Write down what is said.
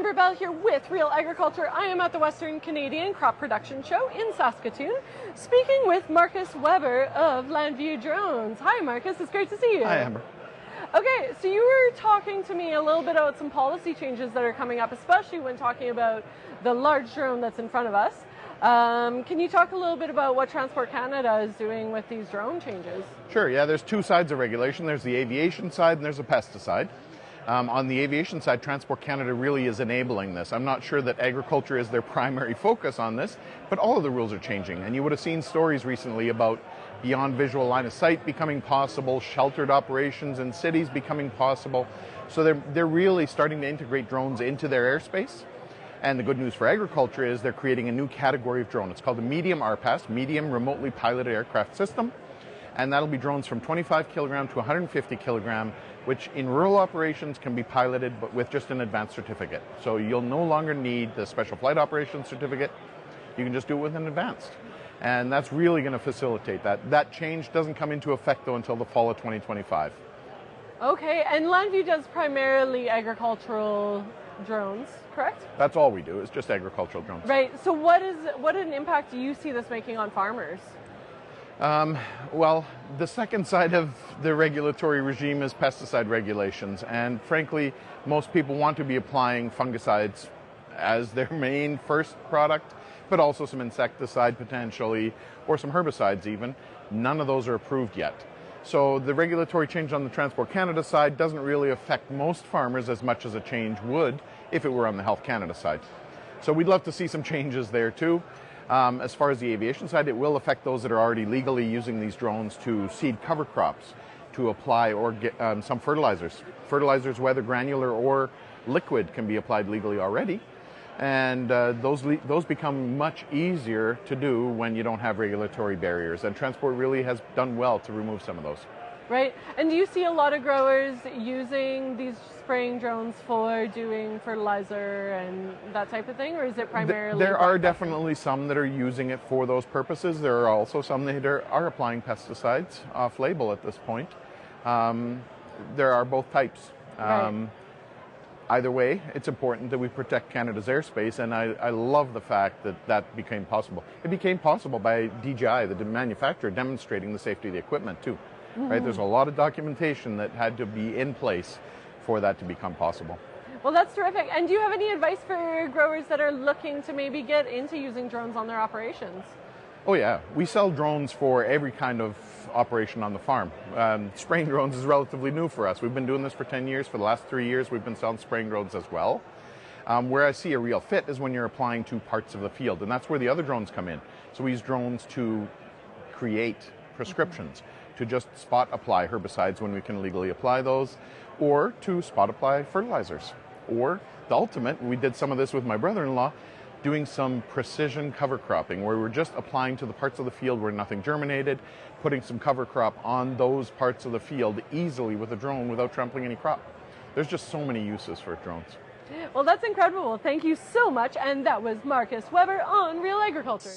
Amber Bell here with RealAgriculture. I am at the Western Canadian Crop Production Show in Saskatoon, speaking with Markus Weber of Landview Drones. Hi Markus, it's great to see you. Hi Amber. Okay, so you were talking to me a little bit about some policy changes that are coming up, especially when talking about the large drone that's in front of us. Can you talk a little bit about what Transport Canada is doing with these drone changes? Sure, yeah, there's two sides of regulation. There's the aviation side and there's a pesticide. On the aviation side, Transport Canada really is enabling this. I'm not sure that agriculture is their primary focus on this, but all of the rules are changing. And you would have seen stories recently about beyond visual line of sight becoming possible, sheltered operations in cities becoming possible. So they're really starting to integrate drones into their airspace. And the good news for agriculture is they're creating a new category of drone. It's called a medium RPAS, medium remotely piloted aircraft system. And that'll be drones from 25 kilogram to 150 kilogram, which in rural operations can be piloted but with just an advanced certificate. So you'll no longer need the special flight operations certificate. You can just do it with an advanced. And that's really going to facilitate that. That change doesn't come into effect though until the fall of 2025. Okay, and Landview does primarily agricultural drones, correct? That's all we do, is just agricultural drones. Right, so what an impact do you see this making on farmers? Well, the second side of the regulatory regime is pesticide regulations, and frankly, most people want to be applying fungicides as their main first product, but also some insecticide potentially, or some herbicides even. None of those are approved yet. So the regulatory change on the Transport Canada side doesn't really affect most farmers as much as a change would if it were on the Health Canada side. So we'd love to see some changes there too. As far as the aviation side, it will affect those that are already legally using these drones to seed cover crops, to apply or get some fertilizers. Fertilizers, whether granular or liquid, can be applied legally already. And those become much easier to do when you don't have regulatory barriers. And Transport really has done well to remove some of those. Right, and do you see a lot of growers using these spraying drones for doing fertilizer and that type of thing, or is it primarily? There are definitely some that are using it for those purposes. There are also some that are applying pesticides off-label at this point. There are both types. Right. Either way, it's important that we protect Canada's airspace, and I love the fact that that became possible. It became possible by DJI, the manufacturer, demonstrating the safety of the equipment too. Right? There's a lot of documentation that had to be in place for that to become possible. Well, that's terrific. And do you have any advice for growers that are looking to maybe get into using drones on their operations? Oh yeah, we sell drones for every kind of operation on the farm. Spraying drones is relatively new for us. We've been doing this for 10 years. For the last 3 years, we've been selling spraying drones as well. Where I see a real fit is when you're applying to parts of the field, and that's where the other drones come in. So we use drones to create prescriptions, to just spot apply herbicides when we can legally apply those, or to spot apply fertilizers. Or the ultimate, we did some of this with my brother-in-law, doing some precision cover cropping where we're just applying to the parts of the field where nothing germinated, putting some cover crop on those parts of the field easily with a drone without trampling any crop. There's just so many uses for drones. Well, that's incredible. Thank you so much. And that was Markus Weber on Real Agriculture.